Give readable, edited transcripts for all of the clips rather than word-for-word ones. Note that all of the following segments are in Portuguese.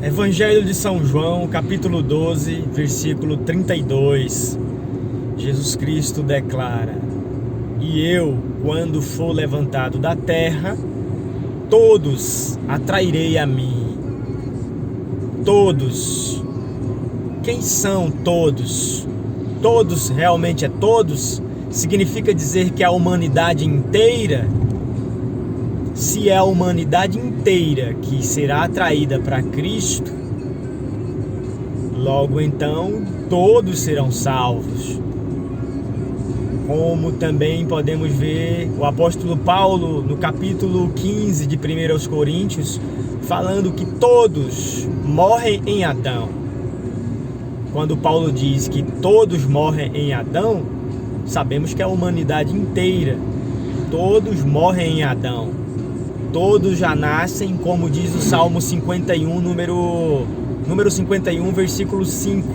Evangelho de São João, capítulo 12, versículo 32. Jesus Cristo declara: "E eu, quando for levantado da terra, todos atrairei a mim." Todos. Quem são todos? Todos realmente é todos? Significa dizer que a humanidade inteira? Se é a humanidade inteira que será atraída para Cristo, logo então todos serão salvos. Como também podemos ver o apóstolo Paulo no capítulo 15 de 1 Coríntios, falando que todos morrem em Adão. Quando Paulo diz que todos morrem em Adão, sabemos que é a humanidade inteira. Todos morrem em Adão. Todos já nascem, como diz o Salmo 51, número 51, versículo 5.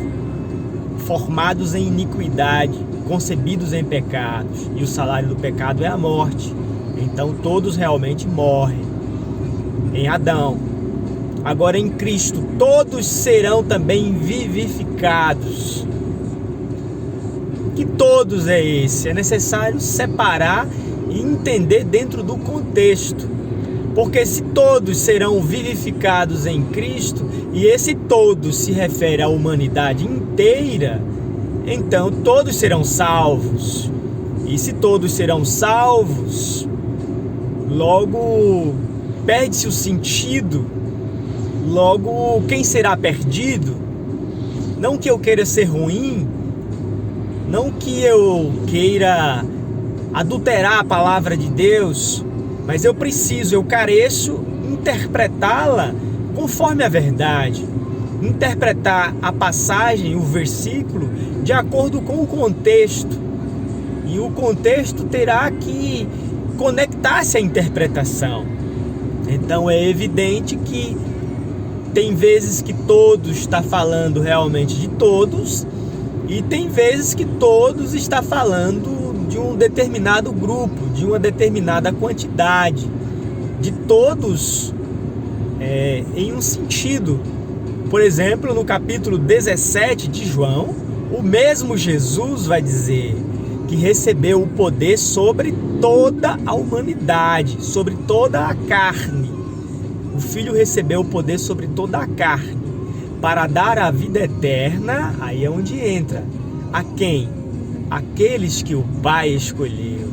Formados em iniquidade, concebidos em pecados, e o salário do pecado é a morte. Então todos realmente morrem em Adão. Agora em Cristo todos serão também vivificados. Que todos é esse? É necessário separar e entender dentro do contexto. Porque se todos serão vivificados em Cristo, e esse todos se refere à humanidade inteira, então todos serão salvos. E se todos serão salvos, logo perde-se o sentido. Logo, quem será perdido? Não que eu queira ser ruim, não que eu queira adulterar a palavra de Deus, mas eu careço interpretá-la conforme a verdade. Interpretar a passagem, o versículo, de acordo com o contexto. E o contexto terá que conectar-se à interpretação. Então é evidente que tem vezes que todos está falando realmente de todos, e tem vezes que todos está falando de um determinado grupo, de uma determinada quantidade, de todos em um sentido. Por exemplo, no capítulo 17 de João, o mesmo Jesus vai dizer que recebeu o poder sobre toda a humanidade, sobre toda a carne. O Filho recebeu o poder sobre toda a carne, para dar a vida eterna. Aí é onde entra. A quem? Aqueles que o Pai escolheu.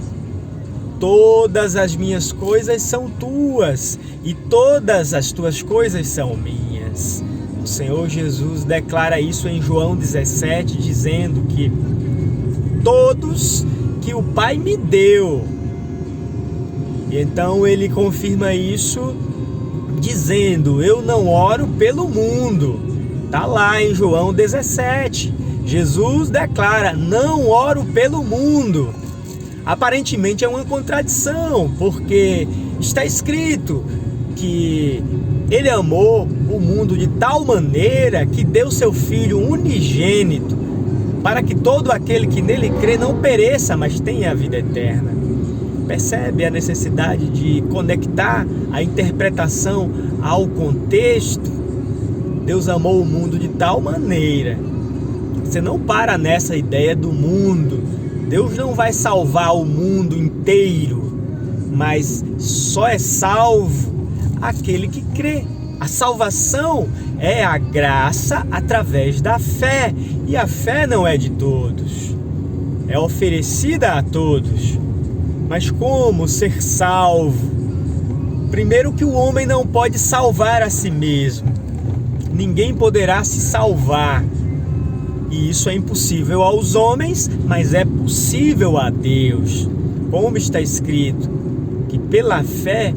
Todas as minhas coisas são tuas, e todas as tuas coisas são minhas. O Senhor Jesus declara isso em João 17, dizendo que todos que o Pai me deu. E então ele confirma isso dizendo: eu não oro pelo mundo. Está lá em João 17. Jesus declara: não oro pelo mundo. Aparentemente é uma contradição, porque está escrito que ele amou o mundo de tal maneira que deu seu Filho unigênito, para que todo aquele que nele crê não pereça, mas tenha a vida eterna. Percebe a necessidade de conectar a interpretação ao contexto? Deus amou o mundo de tal maneira. Você não para nessa ideia do mundo. Deus não vai salvar o mundo inteiro, mas só é salvo aquele que crê. A salvação é a graça através da fé, e a fé não é de todos, é oferecida a todos. Mas como ser salvo? Primeiro que o homem não pode salvar a si mesmo. Ninguém poderá se salvar. E isso é impossível aos homens, mas é possível a Deus. Como está escrito, que pela fé,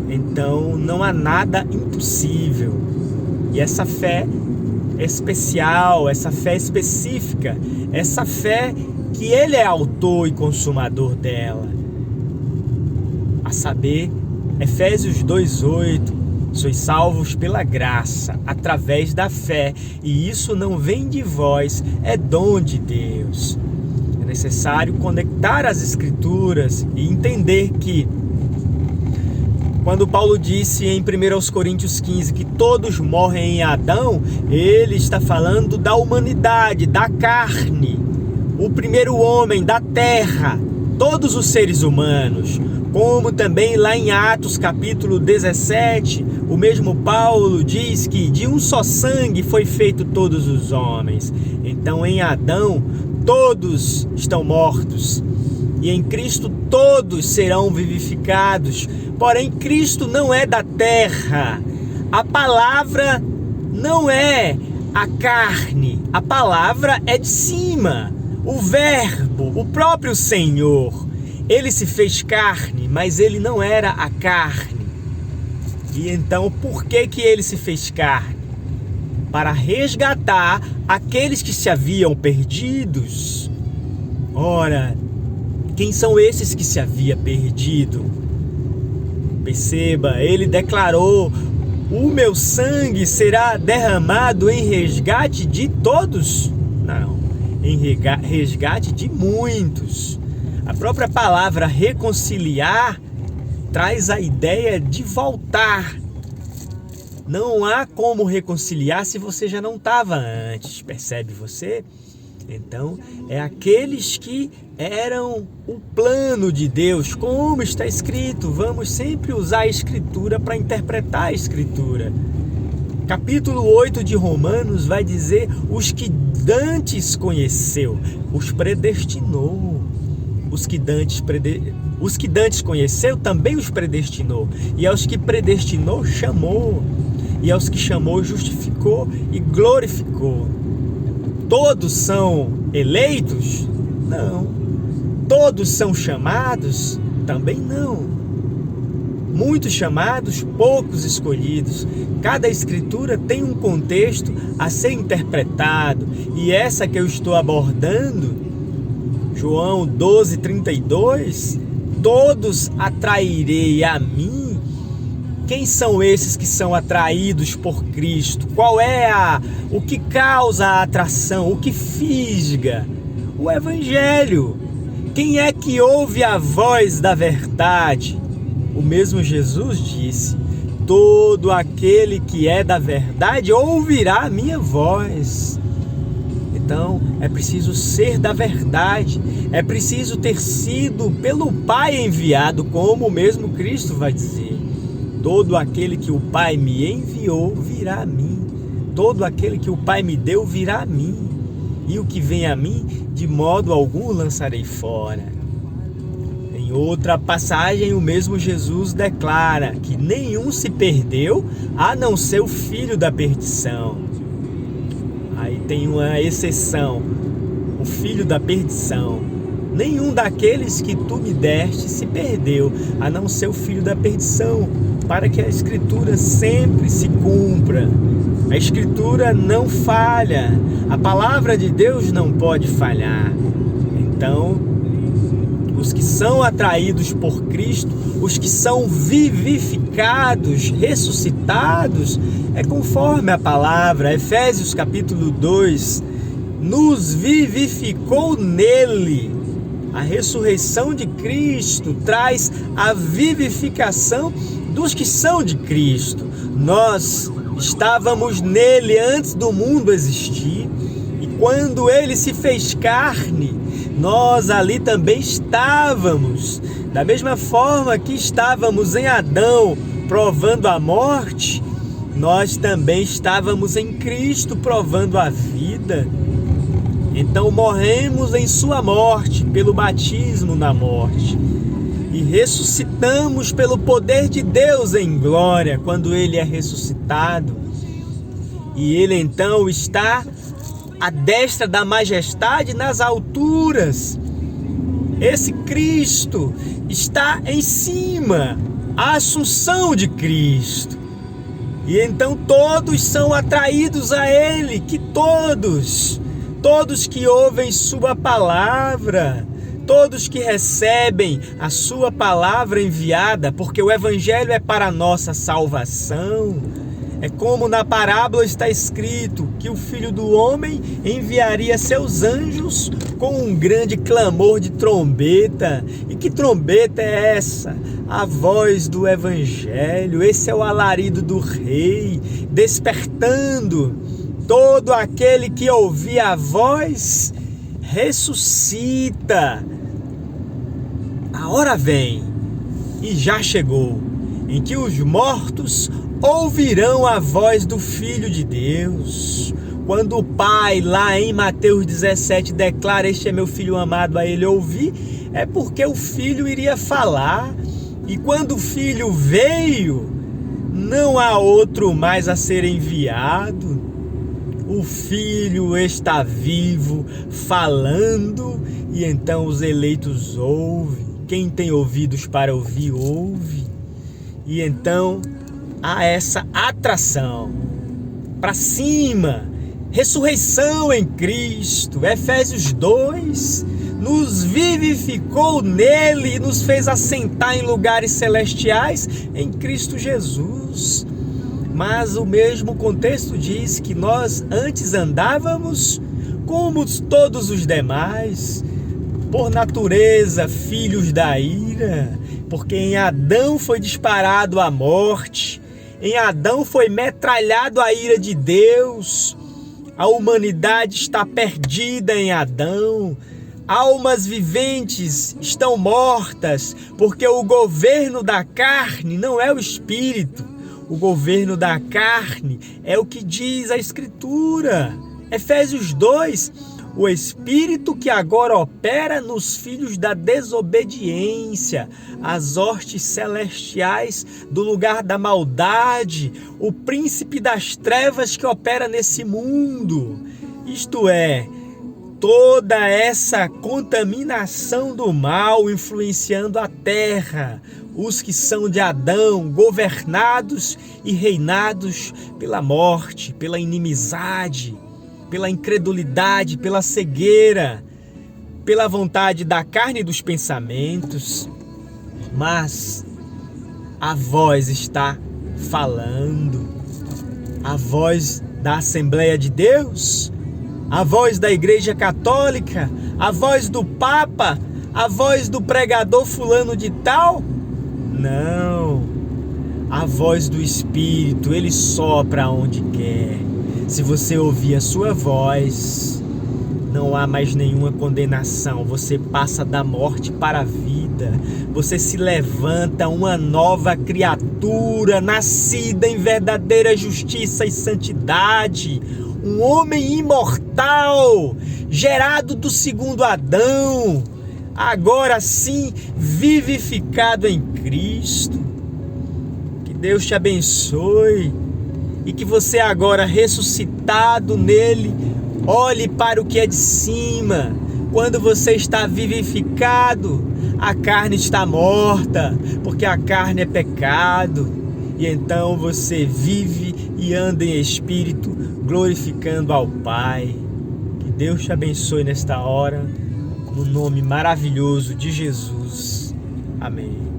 então não há nada impossível. E essa fé especial, essa fé específica, essa fé que Ele é autor e consumador dela. A saber, Efésios 2:8, sois salvos pela graça, através da fé, e isso não vem de vós, é dom de Deus. É necessário conectar as Escrituras e entender que Quando Paulo disse em 1 Coríntios 15 que todos morrem em Adão, ele está falando da humanidade, da carne, o primeiro homem, da terra, todos os seres humanos. Como também lá em Atos capítulo 17, o mesmo Paulo diz que de um só sangue foi feito todos os homens. Então em Adão todos estão mortos e em Cristo todos serão vivificados. Porém, Cristo não é da terra. A palavra não é a carne. A palavra é de cima. O Verbo, o próprio Senhor. Ele se fez carne, mas ele não era a carne. E então, por que ele se fez carne? Para resgatar aqueles que se haviam perdidos. Ora, quem são esses que se havia perdido? Perceba, ele declarou: o meu sangue será derramado em resgate de todos? Não, em resgate de muitos. A própria palavra reconciliar traz a ideia de voltar. Não há como reconciliar se você já não estava antes, percebe você? Então, é aqueles que eram o plano de Deus, como está escrito. Vamos sempre usar a Escritura para interpretar a Escritura. Capítulo 8 de Romanos vai dizer: os que dantes conheceu, os predestinou. Os que dantes conheceu, também os predestinou. E aos que predestinou, chamou. E aos que chamou, justificou e glorificou. Todos são eleitos? Não. Todos são chamados? Também não. Muitos chamados, poucos escolhidos. Cada escritura tem um contexto a ser interpretado. E essa que eu estou abordando, João 12:32, todos atrairei a mim. Quem são esses que são atraídos por Cristo? Qual é o que causa a atração? O que fisga? O Evangelho. Quem é que ouve a voz da verdade? O mesmo Jesus disse: todo aquele que é da verdade ouvirá a minha voz. Então, é preciso ser da verdade. É preciso ter sido pelo Pai enviado, como o mesmo Cristo vai dizer. Todo aquele que o Pai me enviou virá a mim. Todo aquele que o Pai me deu virá a mim. E o que vem a mim, de modo algum lançarei fora. Em outra passagem, o mesmo Jesus declara que nenhum se perdeu, a não ser o filho da perdição. Aí tem uma exceção, o filho da perdição. Nenhum daqueles que tu me deste se perdeu, a não ser o filho da perdição, para que a Escritura sempre se cumpra. A Escritura não falha, a palavra de Deus não pode falhar. Então, os que são atraídos por Cristo, os que são vivificados, ressuscitados, é conforme a palavra, Efésios capítulo 2, nos vivificou nele. A ressurreição de Cristo traz a vivificação dos que são de Cristo. Nós estávamos nele antes do mundo existir, e quando ele se fez carne, nós ali também estávamos. Da mesma forma que estávamos em Adão provando a morte, nós também estávamos em Cristo provando a vida. Então morremos em sua morte, pelo batismo na morte, e ressuscitamos pelo poder de Deus em glória, quando ele é ressuscitado. E ele então está à destra da majestade nas alturas. Esse Cristo está em cima, a assunção de Cristo. E então todos são atraídos a ele, que todos que ouvem sua palavra, todos que recebem a sua palavra enviada, porque o Evangelho é para a nossa salvação. É como na parábola está escrito, que o Filho do Homem enviaria seus anjos com um grande clamor de trombeta. E que trombeta é essa? a voz do Evangelho. Esse é o alarido do Rei, despertando todo aquele que ouvir a voz, ressuscita. A hora vem, e já chegou, em que os mortos ouvirão a voz do Filho de Deus. Quando o Pai, lá em Mateus 17, declara: este é meu Filho amado, a ele ouvir, é porque o Filho iria falar. E quando o Filho veio, não há outro mais a ser enviado. O Filho está vivo, falando, e então os eleitos ouvem. Quem tem ouvidos para ouvir, ouve. E então há essa atração para cima, ressurreição em Cristo. Efésios 2 nos vivificou nele e nos fez assentar em lugares celestiais em Cristo Jesus. Mas o mesmo contexto diz que nós antes andávamos como todos os demais, por natureza filhos da ira, porque em Adão foi disparado a morte, em Adão foi metralhado a ira de Deus. A humanidade está perdida em Adão. Almas viventes estão mortas, porque o governo da carne não é o espírito. O governo da carne é o que diz a Escritura. Efésios 2, o Espírito que agora opera nos filhos da desobediência, as hostes celestiais do lugar da maldade, o príncipe das trevas que opera nesse mundo. Isto é, toda essa contaminação do mal influenciando a terra, os que são de Adão, governados e reinados pela morte, pela inimizade, pela incredulidade, pela cegueira, pela vontade da carne e dos pensamentos. Mas a voz está falando, a voz da Assembleia de Deus, a voz da Igreja Católica, a voz do Papa, a voz do pregador fulano de tal. Não, a voz do Espírito, ele sopra onde quer. Se você ouvir a sua voz, não há mais nenhuma condenação. Você passa da morte para a vida. Você se levanta uma nova criatura, nascida em verdadeira justiça e santidade. Um homem imortal, gerado do segundo Adão, agora sim vivificado em Cristo. Que Deus te abençoe e que você agora ressuscitado nele, olhe para o que é de cima. Quando você está vivificado, a carne está morta, porque a carne é pecado. E então você vive e anda em espírito, glorificando ao Pai. Que Deus te abençoe nesta hora, no nome maravilhoso de Jesus. Amém.